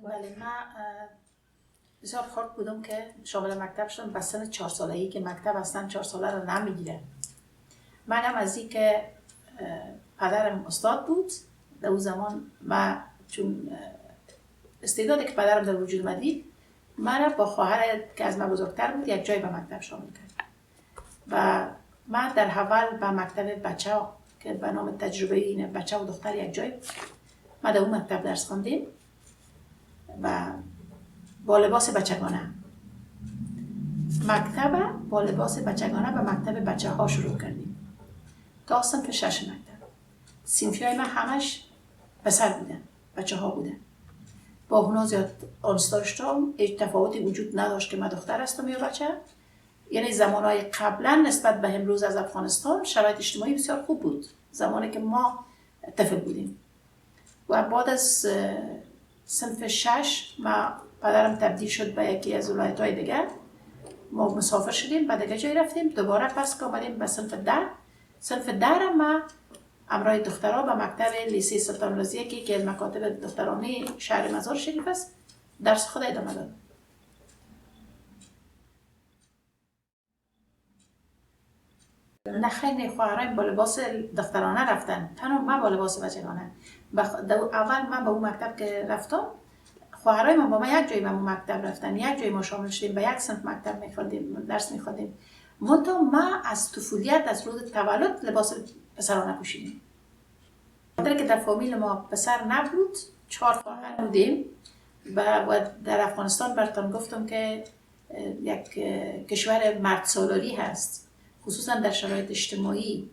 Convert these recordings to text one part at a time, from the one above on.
بله، من بسیار خرد بودم که شامل مکتب شدم به سن 4 سالگی که مکتب اصلا 4 ساله رو نمیگیره. منم از این که پدرم استاد بود در اون زمان، من چون استعدادی که پدرم در وجود مدید من با خواهر که از من بزرگتر بود یک جای به مکتب شامل کرد و من در اول به مکتب بچه ها که به نام تجربه اینه بچه و دختر یک جای ما در اون مکتب درس خواندیم و با لباس بچگانه مکتب با لباس بچگانه به مکتب بچه ها شروع کردیم تا صنف 6 مکتب. صنفی های من همش پسر بودن، بچه ها بودن. با اونا زیاد آنس داشتم، هیچ تفاوتی وجود نداشت که من دختر هستم یا بچه. یعنی زمانهای قبلا نسبت به امروز از افغانستان شرایط اجتماعی بسیار خوب بود زمانی که ما طفل بودیم. و بعد از صنف 6 ما پدرم تبدیل شد به یکی از ولایت‌های دیگر، ما مسافر شدیم به دیگه جای رفتیم، دوباره پس که آمدیم به صنف 10. صنف 10 ما همراه دخترها به مکتب لیسه سلطان رضیه که یکی از مکاتب دخترانه شهر مزار شریف است درس خود ادامه داد. نه خیلی خواهران با لباس دخترانه رفتن، تنها من با لباس بچگانه. اول من به اون مکتب که رفتم خواهرای من با من یک جای به اون مکتب رفتن، یک جای ما شامل شدیم، به یک صنف مکتب می‌خوندیم، درس می‌خوندیم. منتها ما از طفولیت از روز تولد لباس پسرانه پوشیدیم. خاطر که در فامیل ما پسر نبود، 4 خواهر بودیم و در افغانستان براتون گفتم که یک کشور مرد سالاری هست، خصوصا در شرایط اجتماعی.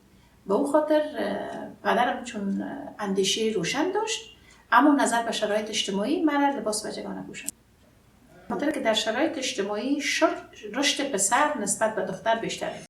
به اون خاطر پدرم چون اندیشه روشن داشت، اما نظر به شرایط اجتماعی من لباس بچگانه پوشاند. خاطر که در شرایط اجتماعی رشد پسر نسبت به دختر بیشتره.